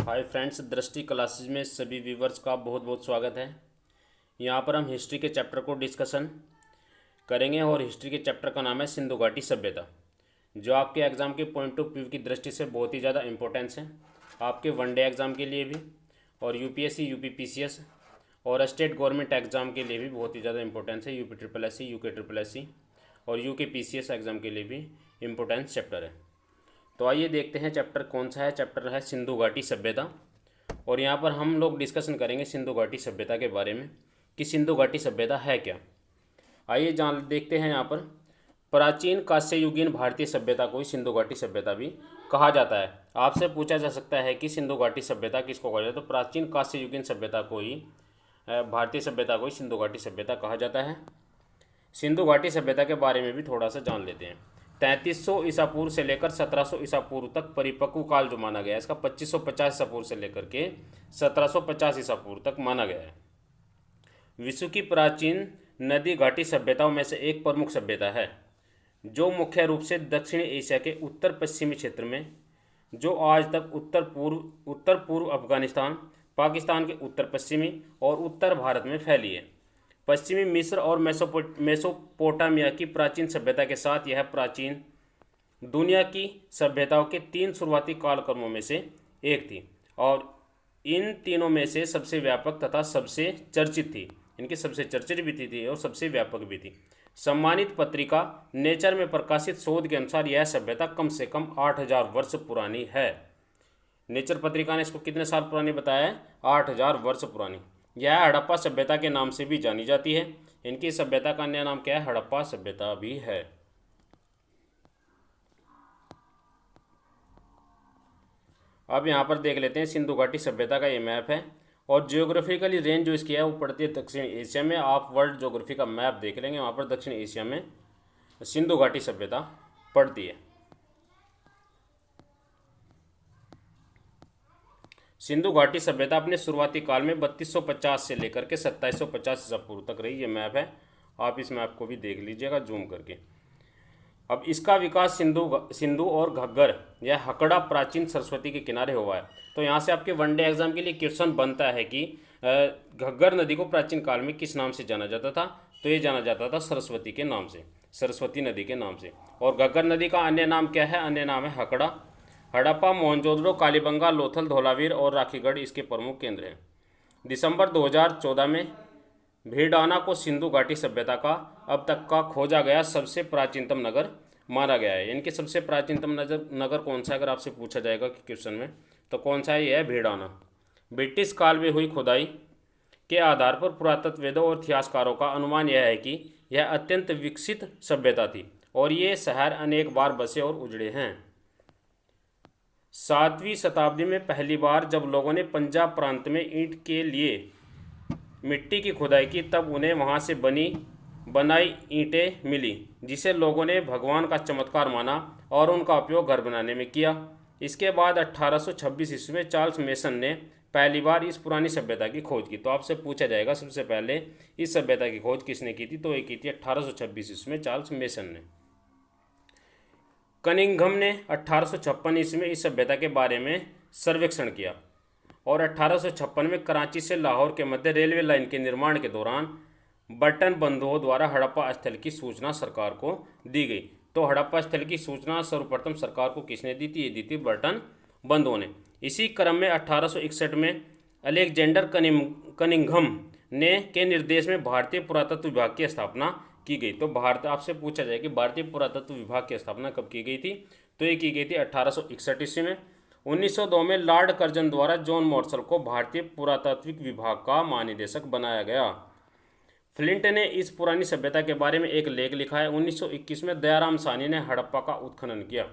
Hi friends, दृष्टि classes में सभी व्यूवर्स का बहुत बहुत स्वागत है। यहाँ पर हम हिस्ट्री के चैप्टर को डिस्कशन करेंगे और हिस्ट्री के चैप्टर का नाम है सिंधु घाटी सभ्यता, जो आपके एग्ज़ाम के पॉइंट ऑफ व्यू की दृष्टि से बहुत ही ज़्यादा इंपॉर्टेंस है। आपके वनडे एग्ज़ाम के लिए भी और यूपीएससी, यूपीपीसीएस और स्टेट गवर्नमेंट एग्ज़ाम के लिए भी बहुत ही ज़्यादा इंपॉर्टेंस है। UP triple S C, UK triple S C और यूके पीसीएस एग्ज़ाम के लिए भी इम्पोर्टेंस चैप्टर है। तो आइए देखते हैं चैप्टर कौन सा है। चैप्टर है सिंधु घाटी सभ्यता और यहाँ पर हम लोग डिस्कशन करेंगे सिंधु घाटी सभ्यता के बारे में कि सिंधु घाटी सभ्यता है क्या। आइए जान देखते हैं। यहाँ पर प्राचीन कांस्ययुगीन भारतीय सभ्यता को ही सिंधु घाटी सभ्यता भी कहा जाता है। आपसे पूछा जा सकता है कि सिंधु घाटी सभ्यता किसको कहा जाता है, तो प्राचीन कांस्ययुगीन सभ्यता को ही भारतीय सभ्यता को ही सिंधु घाटी सभ्यता कहा जाता है। सिंधु घाटी सभ्यता के बारे में भी थोड़ा सा जान लेते हैं। 3300 ईसा पूर्व से लेकर 1700 ईसा पूर्व तक परिपक्व काल जो माना गया है, इसका 2550 ईसा पूर्व से लेकर के 1750 ईसा पूर्व तक माना गया है। विश्व की प्राचीन नदी घाटी सभ्यताओं में से एक प्रमुख सभ्यता है, जो मुख्य रूप से दक्षिण एशिया के उत्तर पश्चिमी क्षेत्र में, जो आज तक उत्तर पूर्व अफगानिस्तान, पाकिस्तान के उत्तर पश्चिमी और उत्तर भारत में फैली है। पश्चिमी मिस्र और मेसोपोटामिया की प्राचीन सभ्यता के साथ यह प्राचीन दुनिया की सभ्यताओं के 3 शुरुआती कालक्रमों में से एक थी और इन तीनों में से सबसे व्यापक तथा सबसे चर्चित थी। इनकी सबसे चर्चित भी थी और सबसे व्यापक भी थी। सम्मानित पत्रिका नेचर में प्रकाशित शोध के अनुसार यह सभ्यता कम से कम 8000 वर्ष पुरानी है। नेचर पत्रिका ने इसको कितने साल पुरानी बताया है? 8000 वर्ष पुरानी। यह हड़प्पा सभ्यता के नाम से भी जानी जाती है। इनकी सभ्यता का अन्य नाम क्या है? हड़प्पा सभ्यता भी है। अब यहाँ पर देख लेते हैं सिंधु घाटी सभ्यता का ये मैप है और जियोग्राफिकली रेंज जो इसकी है वो पड़ती है दक्षिण एशिया में। आप वर्ल्ड ज्योग्राफी का मैप देख लेंगे, वहाँ पर दक्षिण एशिया में सिंधु घाटी सभ्यता पड़ती है। सिंधु घाटी सभ्यता अपने शुरुआती काल में 3250 से लेकर के 2750 ईसा पूर्व तक रही। ये मैप है, आप इस मैप को भी देख लीजिएगा जूम करके। अब इसका विकास सिंधु और घग्गर या हकड़ा प्राचीन सरस्वती के किनारे हुआ है। तो यहाँ से आपके वनडे एग्जाम के लिए क्वेश्चन बनता है कि घग्गर नदी को प्राचीन काल में किस नाम से जाना जाता था? तो ये जाना जाता था सरस्वती के नाम से, सरस्वती नदी के नाम से। और घग्गर नदी का अन्य नाम क्या है? अन्य नाम है हकड़ा। हड़प्पा, मोहनजोदड़ो, कालीबंगा, लोथल, धोलावीर और राखीगढ़ इसके प्रमुख केंद्र हैं। दिसंबर 2014 में भीडाना को सिंधु घाटी सभ्यता का अब तक का खोजा गया सबसे प्राचीनतम नगर माना गया है। इनके सबसे प्राचीनतम नगर कौन सा है अगर आपसे पूछा जाएगा कि क्वेश्चन में, तो कौन सा है? यह है भीडाना। ब्रिटिश काल में हुई खुदाई के आधार पर पुरातत्ववेदों और इतिहासकारों का अनुमान यह है कि यह अत्यंत विकसित सभ्यता थी और ये शहर अनेक बार बसे और उजड़े हैं। 7वीं शताब्दी में पहली बार जब लोगों ने पंजाब प्रांत में ईंट के लिए मिट्टी की खुदाई की, तब उन्हें वहां से बनाई ईंटें मिली, जिसे लोगों ने भगवान का चमत्कार माना और उनका उपयोग घर बनाने में किया। इसके बाद 1826 ईस्वी में चार्ल्स मेसन ने पहली बार इस पुरानी सभ्यता की खोज की। तो आपसे पूछा जाएगा सबसे पहले इस सभ्यता की खोज किसने की थी? तो ये की थी 1826 ईस्वी में चार्ल्स मेसन ने। कनिंघम ने 1856 ईस्वी में इस सभ्यता के बारे में सर्वेक्षण किया और 1856 में कराची से लाहौर के मध्य रेलवे लाइन के निर्माण के दौरान बर्टन बंधुओं द्वारा हड़प्पा स्थल की सूचना सरकार को दी गई। तो हड़प्पा स्थल की सूचना सर्वप्रथम सरकार को किसने दी थी? ये दी थी बर्टन बंधुओं ने। इसी क्रम में 1861 में अलेक्जेंडर कनिंघम के निर्देश में भारतीय पुरातत्व विभाग की स्थापना की गई। तो भारत आपसे पूछा जाए कि भारतीय पुरातत्व विभाग की स्थापना कब की गई थी? तो ये की गई थी 1861 ईस्वी में। 1902 में लॉर्ड कर्जन द्वारा जॉन मार्शल को भारतीय पुरातात्विक विभाग का महानिदेशक बनाया गया। फ्लिंट ने इस पुरानी सभ्यता के बारे में एक लेख लिखा है। 1921 में दयाराम साहनी ने हड़प्पा का उत्खनन किया।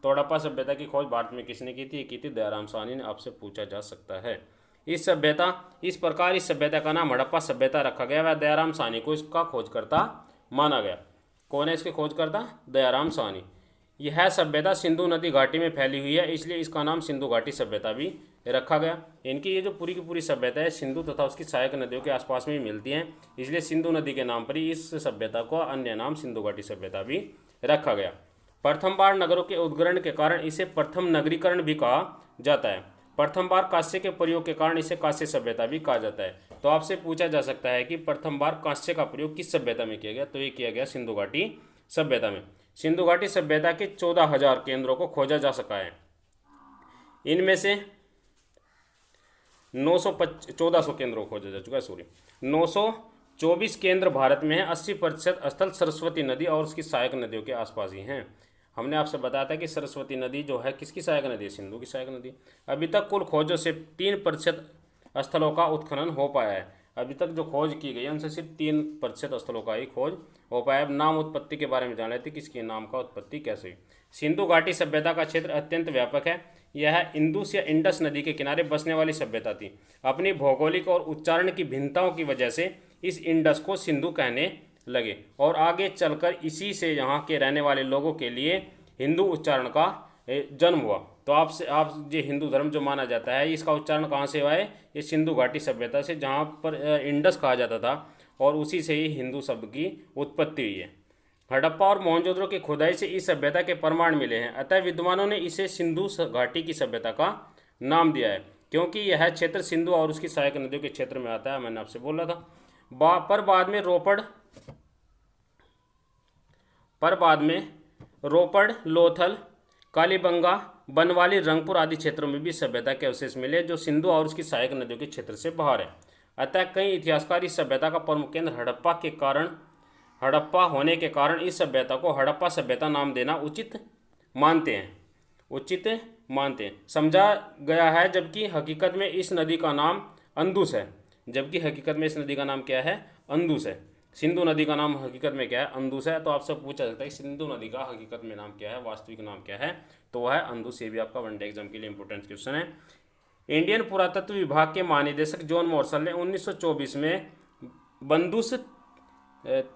तो हड़प्पा सभ्यता की खोज भारत में किसने की थी? की थी दयाराम साहनी ने। आपसे पूछा जा सकता है। इस सभ्यता का नाम हड़प्पा सभ्यता रखा गया। वह दयाराम साहनी को इसका खोजकर्ता माना गया। कौन है इसके खोजकर्ता? दयाराम साहनी। यह सभ्यता सिंधु नदी घाटी में फैली हुई है, इसलिए इसका नाम सिंधु घाटी सभ्यता भी रखा गया। इनकी ये जो पूरी की पूरी सभ्यता है सिंधु तथा उसकी सहायक नदियों के आसपास में ही मिलती हैं, इसलिए सिंधु नदी के नाम पर ही इस सभ्यता को अन्य नाम सिंधु घाटी सभ्यता भी रखा गया। प्रथम बार नगरों के उद्ग्रहण के कारण इसे प्रथम नगरीकरण भी कहा जाता है। प्रथम बार कांस्य के प्रयोग के कारण इसे कांस्य सभ्यता भी कहा जाता है। तो आपसे पूछा जा सकता है कि प्रथम बार कांस्य का प्रयोग किस सभ्यता में किया गया, तो ये किया गया सिंधु घाटी सभ्यता में। सिंधु घाटी सभ्यता के 14,000 केंद्रों को खोजा जा सका है। इनमें से 1400 केंद्रों को खोजा जा चुका है, सॉरी 924 केंद्र भारत में है। 80% स्थल सरस्वती नदी और उसकी सहायक नदियों के आसपास ही हैं। हमने आपसे बताया था कि सरस्वती नदी जो है किसकी सहायक नदी है, सिंधु की सहायक नदी। अभी तक कुल खोजों से 3% स्थलों का उत्खनन हो पाया है। अभी तक जो खोज की गई है उनसे सिर्फ 3% स्थलों का ही खोज हो पाया। अब नाम उत्पत्ति के बारे में जान लेते, किसके नाम का उत्पत्ति कैसे हुई। सिंधु घाटी सभ्यता का क्षेत्र अत्यंत व्यापक है। यह इंदुस या इंडस नदी के किनारे बसने वाली सभ्यता थी। अपनी भौगोलिक और उच्चारण की भिन्नताओं की वजह से इस इंडस को सिंधु कहने लगे और आगे चलकर इसी से यहाँ के रहने वाले लोगों के लिए हिंदू उच्चारण का जन्म हुआ। तो आप ये हिंदू धर्म जो माना जाता है इसका उच्चारण कहाँ से हुआ है, ये सिंधु घाटी सभ्यता से, जहाँ पर इंडस कहा जाता था और उसी से ही हिंदू शब्द की उत्पत्ति हुई है। हड़प्पा और मोहनजोदड़ो की खुदाई से इस सभ्यता के प्रमाण मिले हैं, अतः विद्वानों ने इसे सिंधु घाटी की सभ्यता का नाम दिया है, क्योंकि यह क्षेत्र सिंधु और उसकी सहायक नदियों के क्षेत्र में आता है। मैंने आपसे बोला था। बाद में रोपड़, लोथल, कालीबंगा, बनवाली, रंगपुर आदि क्षेत्रों में भी सभ्यता के अवशेष मिले जो सिंधु और उसकी सहायक नदियों के क्षेत्र से बाहर है। अतः कई इतिहासकार इस सभ्यता का प्रमुख केंद्र हड़प्पा होने के कारण इस सभ्यता को हड़प्पा सभ्यता नाम देना उचित मानते हैं। समझा गया है, जबकि हकीकत में इस नदी का नाम अंदुस है। क्या है, अंदुस है। सिंधु नदी का नाम हकीकत में क्या है, अंदुस है। तो आपसे पूछा जाता है कि सिंधु नदी का हकीकत में नाम क्या है, वास्तविक नाम क्या है, तो वह है अंदुस। ये भी आपका वनडे एग्जाम के लिए इंपॉर्टेंट क्वेश्चन है। इंडियन पुरातत्व विभाग के महानिदेशक जॉन मोर्सल ने 1924 में बंदुस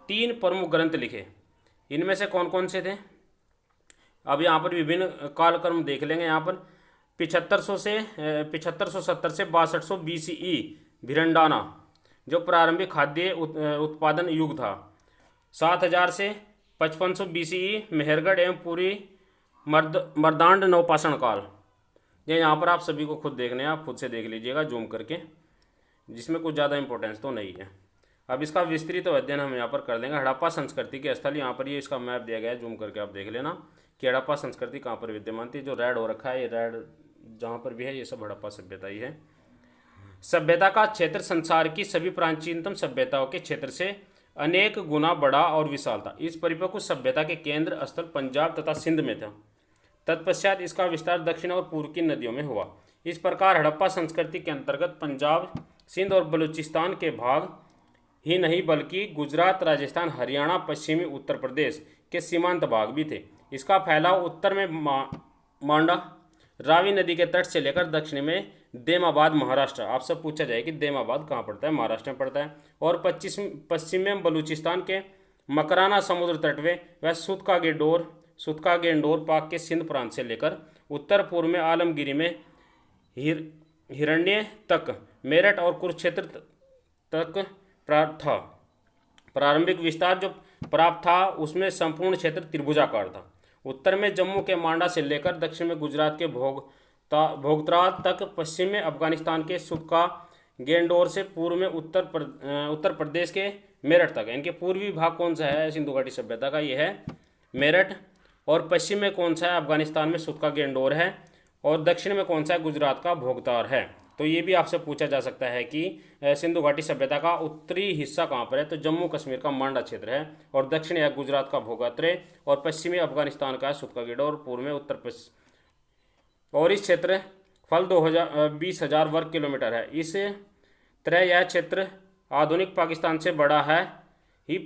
3 प्रमुख ग्रंथ लिखे। इनमें से कौन कौन से थे, अब यहाँ पर विभिन्न कालक्रम देख लेंगे। यहाँ पर 7570 से 6200 BCE भिरंडाना जो प्रारंभिक खाद्य उत्पादन युग था। 7000 से 5500 BCE मेहरगढ़ एवं पूरी मर्दांड नवपाषाण काल। ये यहाँ पर आप सभी को खुद देखने हैं, आप खुद से देख लीजिएगा जूम करके, जिसमें कुछ ज़्यादा इंपॉर्टेंस तो नहीं है। अब इसका विस्तृत अध्ययन हम यहाँ पर कर लेंगे। हड़प्पा संस्कृति के स्थल, यहाँ पर ये इसका मैप दिया गया है, जूम करके आप देख लेना कि हड़प्पा संस्कृति कहाँ पर विद्यमान थी। जो रेड हो रखा है, ये रेड जहाँ पर भी है ये सब हड़प्पा सभ्यता ही है। सभ्यता का क्षेत्र संसार की सभी प्राचीनतम सभ्यताओं के क्षेत्र से अनेक गुना बड़ा और विशाल था। इस परिपक्व सभ्यता के केंद्र स्थल पंजाब तथा सिंध में था। तत्पश्चात इसका विस्तार दक्षिण और पूर्व की नदियों में हुआ। इस प्रकार हड़प्पा संस्कृति के अंतर्गत पंजाब, सिंध और बलूचिस्तान के भाग ही नहीं बल्कि गुजरात, राजस्थान, हरियाणा, पश्चिमी उत्तर प्रदेश के सीमांत भाग भी थे। इसका फैलाव उत्तर में मांडा, रावी नदी के तट से लेकर दक्षिण में देमाबाद, महाराष्ट्र। आपसे पूछा जाए कि देमाबाद कहाँ पड़ता है, महाराष्ट्र में पड़ता है। और पश्चिम में बलूचिस्तान के मकराना समुद्र तटवे व सुतका गेंडोर पाक के सिंध प्रांत से लेकर उत्तर पूर्व में आलमगिरी में हिरण्य तक, मेरठ और कुरुक्षेत्र तक था। प्रारंभिक विस्तार जो प्राप्त था उसमें संपूर्ण क्षेत्र त्रिभुजाकार था। उत्तर में जम्मू के मांडा से लेकर दक्षिण में गुजरात के भोगतरा तक, पश्चिम में अफगानिस्तान के सुतका गेंडोर से पूर्व में उत्तर प्रदेश के मेरठ तक। इनके पूर्वी भाग कौन सा है सिंधु घाटी सभ्यता का, ये है मेरठ। और पश्चिम में कौन सा है, अफगानिस्तान में सुतका गेंडोर है। और दक्षिण में कौन सा है, गुजरात का भोगतार है। तो ये भी आपसे पूछा जा सकता है कि सिंधु घाटी सभ्यता का उत्तरी हिस्सा कहाँ पर है, तो जम्मू कश्मीर का मांडा क्षेत्र है। और दक्षिण या गुजरात का भोगात्रे और पश्चिमी अफगानिस्तान का सुतका गेंडोर और पूर्व में उत्तर पश्चिम। और इस क्षेत्र फल 20,000 वर्ग किलोमीटर है। इस तरह यह क्षेत्र आधुनिक पाकिस्तान से बड़ा है ही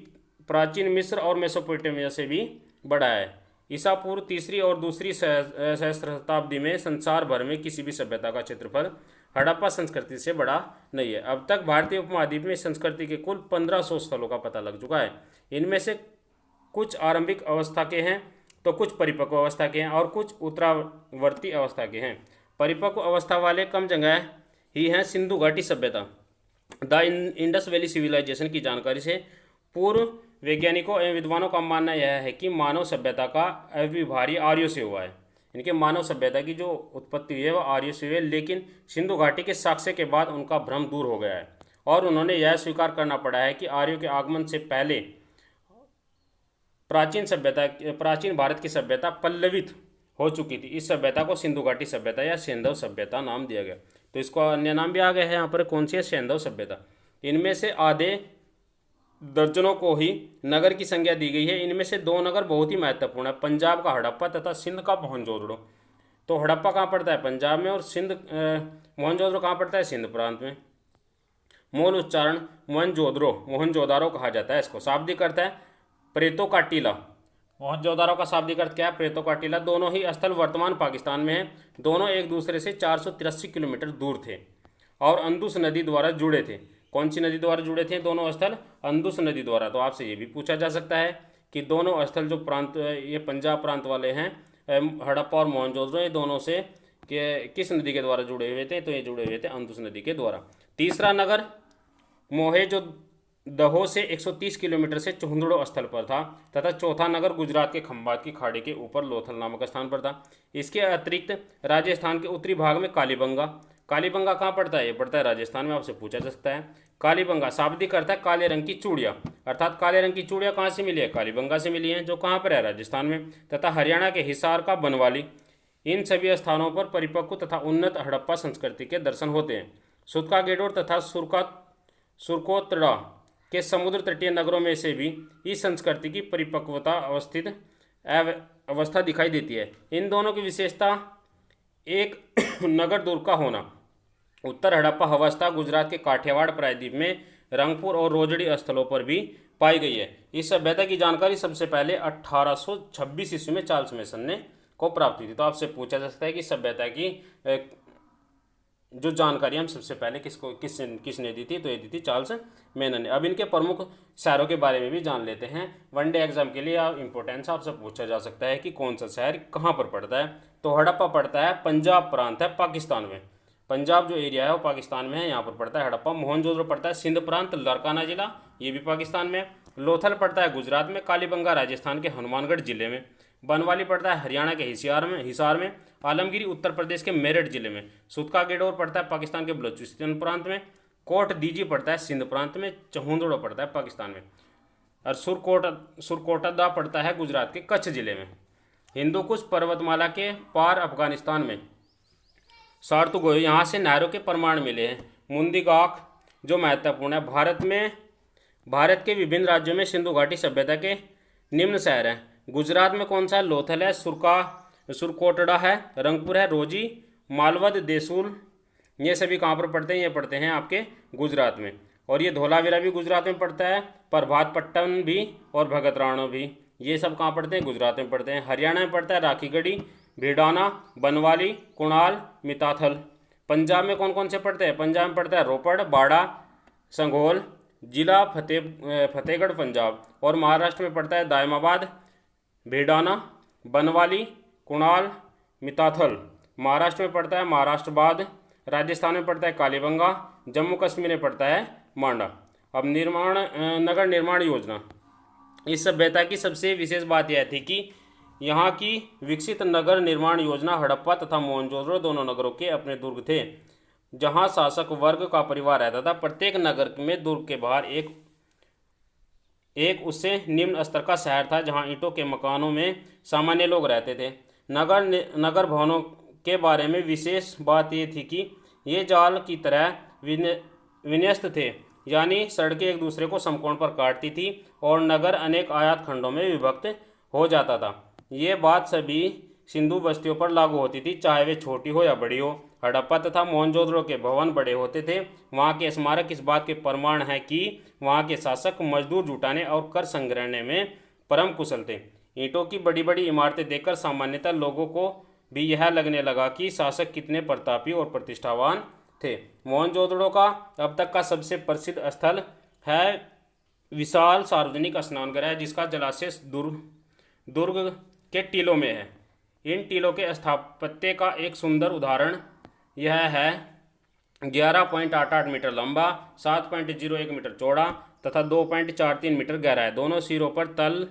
प्राचीन मिस्र और मेसोपोटामिया से भी बड़ा है। ईसा पूर्व 3री और 2री सहस्त्र शताब्दी में संसार भर में किसी भी सभ्यता का क्षेत्रफल हड़प्पा संस्कृति से बड़ा नहीं है। अब तक भारतीय उपमहाद्वीप में संस्कृति के कुल 1500 स्थलों का पता लग चुका है। इनमें से कुछ आरंभिक अवस्था के हैं तो कुछ परिपक्व अवस्था के हैं और कुछ उत्तरावर्ती अवस्था के हैं। परिपक्व अवस्था वाले कम जगह ही हैं सिंधु घाटी सभ्यता। द इंडस वैली सिविलाइजेशन की जानकारी से पूर्व वैज्ञानिकों एवं विद्वानों का मानना यह है कि मानव सभ्यता का अविभाज्य आर्यों से हुआ है। इनके मानव सभ्यता की जो उत्पत्ति हुई है वो आर्य से हुई है, लेकिन सिंधु घाटी के साक्ष्य के बाद उनका भ्रम दूर हो गया है और उन्होंने यह स्वीकार करना पड़ा है कि आर्यों के आगमन से पहले प्राचीन भारत की सभ्यता पल्लवित हो चुकी थी। इस सभ्यता को सिंधु घाटी सभ्यता या सेंधव सभ्यता नाम दिया गया। तो इसको अन्य नाम भी आ गया है यहाँ पर, कौन सी है, सेंधव सभ्यता। इनमें से आधे दर्जनों को ही नगर की संज्ञा दी गई है। इनमें से दो नगर बहुत ही महत्वपूर्ण है, पंजाब का हड़प्पा तथा सिंध का मोहनजोदड़ो। तो हड़प्पा कहाँ पड़ता है, पंजाब में, और मोहनजोदड़ो कहाँ पड़ता है, सिंध प्रांत में। मूल उच्चारण मोहनजोदारो कहा जाता है इसको। शाब्दिक अर्थ है प्रेतो का टीला। मोहनजोदारो का शाब्दिक अर्थ क्या है, प्रेतो का टीला। दोनों ही स्थल वर्तमान पाकिस्तान में है। दोनों एक दूसरे से 483 किलोमीटर दूर थे और अंदुस नदी द्वारा जुड़े थे। कौन सी नदी द्वारा जुड़े थे दोनों स्थल, अंदुस नदी द्वारा। तो आपसे ये भी पूछा जा सकता है कि दोनों स्थल जो प्रांत ये पंजाब प्रांत वाले हैं, हड़प्पा और मोहनजोदड़ो, ये दोनों से किस नदी के द्वारा जुड़े हुए थे, तो ये जुड़े हुए थे अंदुस नदी के द्वारा। तीसरा नगर मोहे जो दहो से 130 किलोमीटर से चुहंदड़ो स्थल पर था, तथा चौथा नगर गुजरात के खंभात की खाड़ी के ऊपर लोथल नामक स्थान पर था। इसके अतिरिक्त राजस्थान के उत्तरी भाग में कालीबंगा। कालीबंगा कहाँ पड़ता है, ये पड़ता है राजस्थान में, आपसे पूछा जा सकता है। कालीबंगा शाब्दिक अर्थ है काले रंग की चूड़ियाँ, अर्थात काले रंग की चूड़ियाँ कहाँ से मिली है, कालीबंगा से मिली हैं, जो कहाँ पर है, राजस्थान में। तथा हरियाणा के हिसार का बनवाली। इन सभी स्थानों पर परिपक्व तथा उन्नत हड़प्पा संस्कृति के दर्शन होते हैं। सुतका गेडोर तथा सुरकोतड़ा के समुद्र तटीय नगरों में से भी इस संस्कृति की परिपक्वता अवस्था दिखाई देती है। इन दोनों की विशेषता एक नगर दुर्ग का होना। उत्तर हड़प्पा अवस्था गुजरात के काठियावाड़ प्रायद्वीप में रंगपुर और रोजड़ी स्थलों पर भी पाई गई है। इस सभ्यता की जानकारी सबसे पहले 1826 ईस्वी में चार्ल्स मेसन ने को प्राप्त हुई थी। तो आपसे पूछा जा सकता है कि सभ्यता की जो जानकारी हम सबसे पहले किसने दी थी, तो ये दी थी चार्ल्स मेसन ने। अब इनके प्रमुख शहरों के बारे में भी जान लेते हैं। वनडे एग्जाम के लिए इंपॉर्टेंस आपसे पूछा जा सकता है कि कौन सा शहर कहाँ पर पड़ता है, तो हड़प्पा पड़ता है पंजाब प्रांत है पाकिस्तान में। पंजाब जो एरिया है वो पाकिस्तान में है, यहाँ पर पड़ता है हड़प्पा। मोहनजोदड़ो पड़ता है सिंध प्रांत, लारकाना जिला, ये भी पाकिस्तान में। लोथल पड़ता है गुजरात में। कालीबंगा राजस्थान के हनुमानगढ़ जिले में। बनवाली पड़ता है हरियाणा के हिसार में। आलमगिरी उत्तर प्रदेश के मेरठ जिले में। सुतका गेडोर पड़ता है पाकिस्तान के बलूचिस्तान प्रांत में। कोट दीजी पड़ता है सिंध प्रांत में। चहुंदड़ो पड़ता है पाकिस्तान में। और सुरकोटदा पड़ता है गुजरात के कच्छ जिले में। हिंदुकुश पर्वतमाला के पार अफगानिस्तान में। सार्तुगो, यहाँ से नहरों के प्रमाण मिले हैं। मुंदीगाख जो महत्वपूर्ण है, भारत के विभिन्न राज्यों में सिंधु घाटी सभ्यता के निम्न शहर हैं। गुजरात में कौन सा है, लोथल है, सुरकोटड़ा है, रंगपुर है, रोजी, मालवद, देसूल, ये सभी कहाँ पर पड़ते हैं, ये पड़ते हैं आपके गुजरात में। और ये धोलावीरा भी गुजरात में पड़ता है, प्रभातपट्टन भी और भगतराणो भी, ये सब कहाँ पड़ते हैं, गुजरात में पड़ते हैं। हरियाणा में पड़ता है राखीगढ़ी, भिडाना, बनवाली, कुणाल, मिताथल। पंजाब में कौन कौन से पड़ते हैं, पंजाब में पड़ता है रोपड़, बाड़ा, संघोल, जिला फतेहगढ़ पंजाब। और महाराष्ट्र में पड़ता है दायमाबाद, भिडाना, बनवाली, कुणाल, मिताथल। महाराष्ट्र में पड़ता है महाराष्ट्रबाद। राजस्थान में पड़ता है कालीबंगा। जम्मू कश्मीर में पड़ता है मांडा। अब नगर निर्माण योजना। इस सभ्यता की सबसे विशेष बात यह थी कि यहाँ की विकसित नगर निर्माण योजना हड़प्पा तथा मोहनजोदड़ो दोनों नगरों के अपने दुर्ग थे, जहाँ शासक वर्ग का परिवार रहता था। प्रत्येक नगर में दुर्ग के बाहर एक उससे निम्न स्तर का शहर था, जहाँ ईंटों के मकानों में सामान्य लोग रहते थे। नगर भवनों के बारे में विशेष बात ये थी कि ये जाल की तरह विन्यस्त थे, यानी सड़कें एक दूसरे को समकोण पर काटती थी और नगर अनेक आयत खंडों में विभक्त हो जाता था। ये बात सभी सिंधु बस्तियों पर लागू होती थी, चाहे वे छोटी हो या बड़ी हो। हड़प्पा तथा मोहनजोदड़ो के भवन बड़े होते थे। वहाँ के स्मारक इस बात के प्रमाण हैं कि वहाँ के शासक मजदूर जुटाने और कर संग्रहणे में परम कुशल थे। ईंटों की बड़ी बड़ी इमारतें देखकर सामान्यतः लोगों को भी यह लगने लगा कि शासक कितने प्रतापी और प्रतिष्ठावान थे। मोहनजोदड़ो का अब तक का सबसे प्रसिद्ध स्थल है विशाल सार्वजनिक स्नानगृह, जिसका जलाशय दुर्ग के टीलों में है। इन टीलों के स्थापत्य का एक सुंदर उदाहरण यह है 11.88 मीटर लंबा, 7.01 मीटर चौड़ा तथा 2.43 मीटर गहरा है। दोनों सिरों पर तल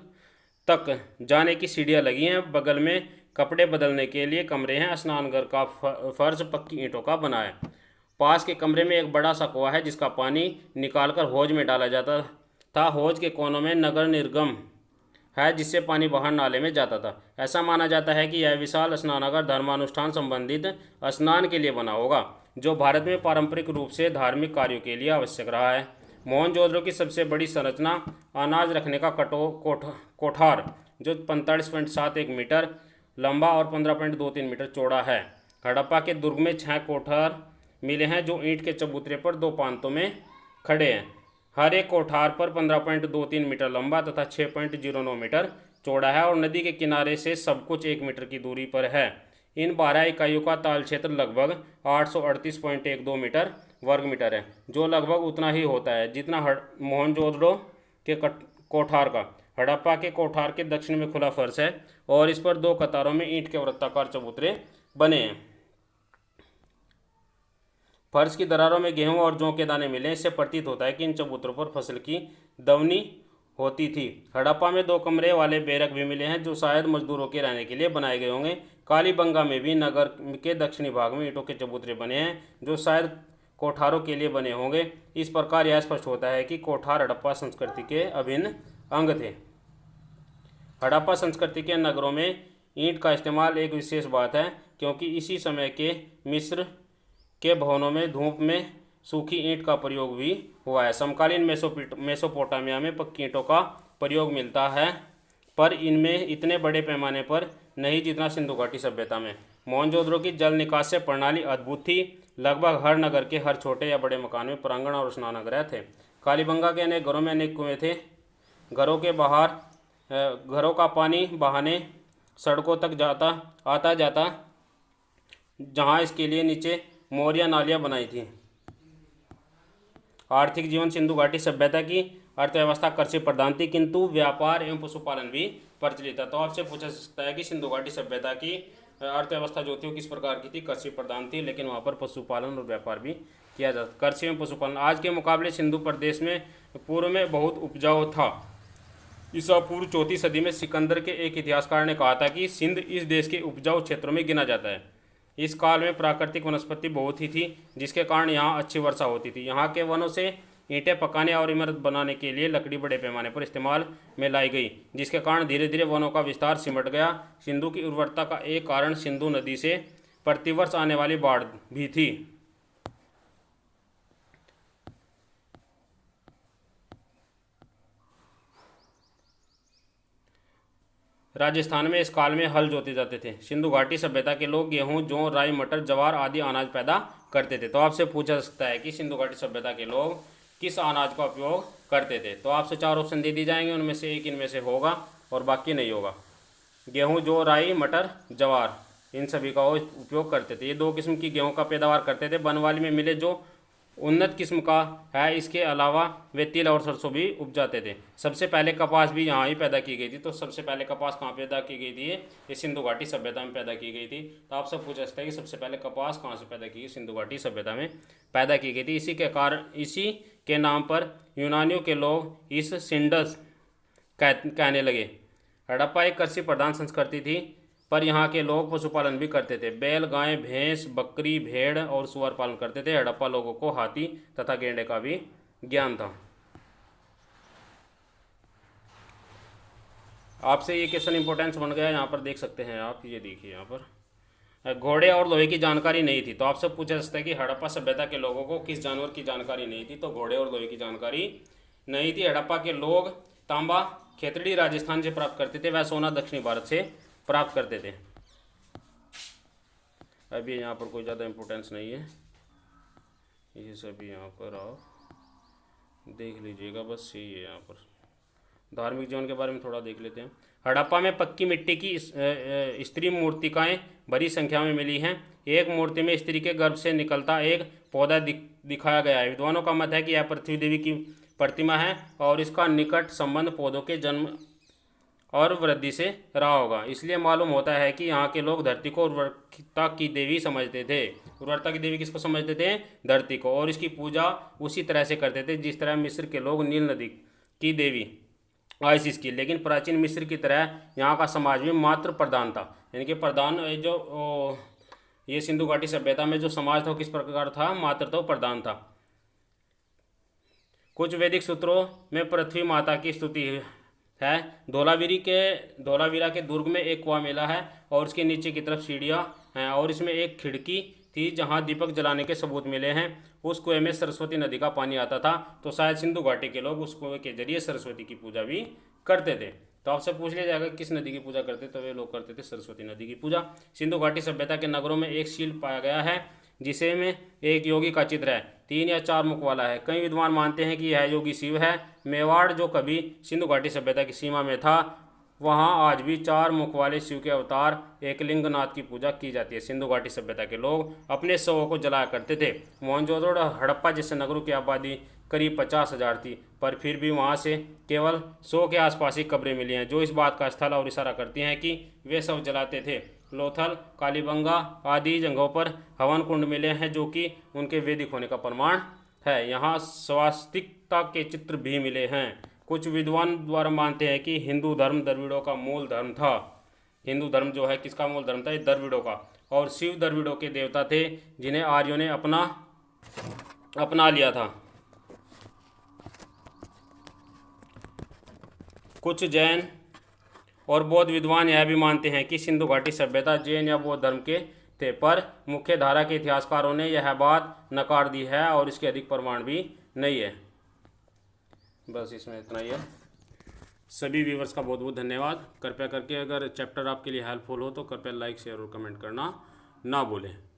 तक जाने की सीढ़ियाँ लगी हैं। बगल में कपड़े बदलने के लिए कमरे हैं। स्नानघर का फर्श पक्की ईंटों का बना है। पास के कमरे में एक बड़ा सा कुआं है जिसका पानी निकालकर हौज में डाला जाता था। हौज के कोनों में नगर निर्गम है जिससे पानी बाहर नाले में जाता था। ऐसा माना जाता है कि यह विशाल स्नानागार धर्मानुष्ठान संबंधित स्नान के लिए बना होगा, जो भारत में पारंपरिक रूप से धार्मिक कार्यों के लिए आवश्यक रहा है। मोहनजोदड़ो की सबसे बड़ी संरचना अनाज रखने का कोठार, जो 45.71 मीटर लंबा और 15.23 मीटर चौड़ा है। हड़प्पा के दुर्ग में 6 कोठार मिले हैं जो ईंट के चबूतरे पर 2 पांतों में खड़े हैं। हर एक कोठार पर 15.23 मीटर लंबा तथा 6.09 मीटर चौड़ा है और नदी के किनारे से सब कुछ 1 मीटर की दूरी पर है। इन 12 इकाइयों का ताल क्षेत्र लगभग 838.12 मीटर वर्ग मीटर है, जो लगभग उतना ही होता है जितना मोहनजोदड़ो के कोठार का। हड़प्पा के कोठार के दक्षिण में खुला फर्श है और इस पर 2 कतारों में ईंट के वृत्ताकार चबूतरे बने हैं। फर्श की दरारों में गेहूं और जौ के दाने मिले। इससे प्रतीत होता है कि इन चबूतरों पर फसल की दवनी होती थी। हड़प्पा में 2 कमरे वाले बैरक भी मिले हैं जो शायद मजदूरों के रहने के लिए बनाए गए होंगे। कालीबंगा में भी नगर के दक्षिणी भाग में ईंटों के चबूतरे बने हैं जो शायद कोठारों के लिए बने होंगे। इस प्रकार यह स्पष्ट होता है कि कोठार हड़प्पा संस्कृति के अभिन्न अंग थे। हड़प्पा संस्कृति के नगरों में ईंट का इस्तेमाल एक विशेष बात है, क्योंकि इसी समय के मिस्र के भवनों में धूप में सूखी ईंट का प्रयोग भी हुआ है। समकालीन मेसोपोटामिया में पक्की ईंटों का प्रयोग मिलता है, पर इनमें इतने बड़े पैमाने पर नहीं जितना सिंधु घाटी सभ्यता में। मोहनजोदड़ो की जल निकास प्रणाली अद्भुत थी। लगभग हर नगर के हर छोटे या बड़े मकान में प्रांगण और स्नानागृह थे। कालीबंगा के अनेक घरों में अनेक कुएं थे। घरों के बाहर घरों का पानी बहाने सड़कों तक आता जाता, जहाँ इसके लिए नीचे मोर या नालियाँ बनाई थी। आर्थिक जीवन सिंधु घाटी सभ्यता की अर्थव्यवस्था कृषि प्रधान थी, किंतु व्यापार एवं पशुपालन भी प्रचलित था। तो आपसे पूछा जा सकता है कि सिंधु घाटी सभ्यता की अर्थव्यवस्था जो थी वो किस प्रकार की थी। कृषि प्रधान थी, लेकिन वहाँ पर पशुपालन और व्यापार भी किया जाता। कृषि एवं पशुपालन आज के मुकाबले सिंधु प्रदेश में पूर्व में बहुत उपजाऊ था। ईसा पूर्व 4वीं सदी में सिकंदर के एक इतिहासकार ने कहा था कि सिंध इस देश के उपजाऊ क्षेत्रों में गिना जाता है। इस काल में प्राकृतिक वनस्पति बहुत ही थी, जिसके कारण यहाँ अच्छी वर्षा होती थी। यहाँ के वनों से ईंटें पकाने और इमारत बनाने के लिए लकड़ी बड़े पैमाने पर इस्तेमाल में लाई गई, जिसके कारण धीरे धीरे वनों का विस्तार सिमट गया। सिंधु की उर्वरता का एक कारण सिंधु नदी से प्रतिवर्ष आने वाली बाढ़ भी थी। राजस्थान में इस काल में हल जोते जाते थे। सिंधु घाटी सभ्यता के लोग गेहूं, जौ, राई, मटर, ज्वार आदि अनाज पैदा करते थे। तो आपसे पूछा जा सकता है कि सिंधु घाटी सभ्यता के लोग किस अनाज का उपयोग करते थे। तो आपसे 4 ऑप्शन दे दी जाएंगे, उनमें से एक इनमें से होगा और बाकी नहीं होगा। गेहूँ, जौ, राई, मटर, ज्वार, इन सभी का वो उपयोग करते थे। ये 2 किस्म की गेहूँ का पैदावार करते थे। बनवाली में मिले जो उन्नत किस्म का है, इसके अलावा वे तिल और सरसों भी उपजाते थे। सबसे पहले कपास भी यहाँ ही पैदा की गई थी। तो सबसे पहले कपास कहाँ पैदा की गई थी? ये सिंधु घाटी सभ्यता में पैदा की गई थी। तो आपसे पूछा सकता है कि सबसे पहले कपास कहाँ से पैदा की गई? सिंधु घाटी सभ्यता में पैदा की गई थी। इसी के नाम पर यूनानियों के लोग इस सिंडस कहने लगे। हड़प्पा एक कृषि प्रधान संस्कृति थी, पर यहाँ के लोग पशुपालन भी करते थे। बैल, गाय, भैंस, बकरी, भेड़ और सुअर पालन करते थे। हड़प्पा लोगों को हाथी तथा गेंडे का भी ज्ञान था। आपसे ये क्वेश्चन इंपॉर्टेंस बन गया, यहाँ पर देख सकते हैं आप। ये देखिए यहाँ पर घोड़े और लोहे की जानकारी नहीं थी। तो आपसे पूछा जा सकता है कि हड़प्पा सभ्यता के लोगों को किस जानवर की जानकारी नहीं थी? तो घोड़े और लोहे की जानकारी नहीं थी। हड़प्पा के लोग तांबा खेतड़ी राजस्थान से प्राप्त करते थे, वह सोना दक्षिणी भारत से प्राप्त करते थे। अभी यहाँ पर कोई ज़्यादा इम्पोर्टेंस नहीं है, ये सभी यहाँ पर आप देख लीजिएगा, बस यही है। यहाँ पर धार्मिक जीवन के बारे में थोड़ा देख लेते हैं। हड़प्पा में पक्की मिट्टी की स्त्री मूर्तिकाएँ बड़ी संख्या में मिली हैं। एक मूर्ति में स्त्री के गर्भ से निकलता एक पौधा दिखाया गया है। विद्वानों का मत है कि यह पृथ्वी देवी की प्रतिमा है और इसका निकट संबंध पौधों के जन्म और वृद्धि से रहा होगा। इसलिए मालूम होता है कि यहाँ के लोग धरती को उर्वरता की देवी समझते थे। उर्वरता की देवी किसको समझते थे? धरती को। और इसकी पूजा उसी तरह से करते थे जिस तरह मिस्र के लोग नील नदी की देवी आइसिस की। लेकिन प्राचीन मिस्र की तरह यहाँ का समाज भी मातृ प्रधान था। यानी कि प्रधान ये सिंधु घाटी सभ्यता में जो समाज था वो किस प्रकार था, मातृत्व प्रधान था। कुछ वैदिक सूत्रों में पृथ्वी माता की स्तुति है। धोलावीरा के दुर्ग में एक कुआं मिला है और उसके नीचे की तरफ सीढ़ियाँ हैं और इसमें एक खिड़की थी जहाँ दीपक जलाने के सबूत मिले हैं। उस कुएं में सरस्वती नदी का पानी आता था, तो शायद सिंधु घाटी के लोग उस कुएं के जरिए सरस्वती की पूजा भी करते थे। तो आपसे पूछ लिया जाएगा किस नदी की पूजा करते, तो वे लोग करते थे सरस्वती नदी की पूजा। सिंधु घाटी सभ्यता के नगरों में एक शिल्प पाया गया है जिसे में एक योगी का चित्र है, 3 या 4 मुख वाला है। कई विद्वान मानते हैं कि यह योगी शिव है। मेवाड़ जो कभी सिंधु घाटी सभ्यता की सीमा में था, वहाँ आज भी 4 मुख वाले शिव के अवतार एकलिंगनाथ की पूजा की जाती है। सिंधु घाटी सभ्यता के लोग अपने शवों को जलाया करते थे। मोहनजोदड़ो और हड़प्पा जैसे नगरों की आबादी करीब 50,000 थी, पर फिर भी वहाँ से केवल 100 के आसपास ही कब्रें मिली हैं, जो इस बात का स्थल और इशारा करती हैं कि वे शव जलाते थे। लोथल, कालीबंगा आदि जगहों पर हवन कुंड मिले हैं, जो कि उनके वैदिक होने का प्रमाण है। यहाँ स्वास्तिकता के चित्र भी मिले हैं। कुछ विद्वान द्वारा मानते हैं कि हिंदू धर्म द्रविड़ों का मूल धर्म था। हिंदू धर्म जो है किसका मूल धर्म था, ये द्रविड़ों का। और शिव द्रविड़ों के देवता थे जिन्हें आर्यों ने अपना लिया था। कुछ जैन और बौद्ध विद्वान यह भी मानते हैं कि सिंधु घाटी सभ्यता जैन या बौद्ध धर्म के थे, पर मुख्य धारा के इतिहासकारों ने यह बात नकार दी है और इसके अधिक प्रमाण भी नहीं है। बस इसमें इतना ही है। सभी व्यूवर्स का बहुत बहुत धन्यवाद। कृपया करके अगर चैप्टर आपके लिए हेल्पफुल हो तो कृपया लाइक, शेयर और कमेंट करना ना भूलें।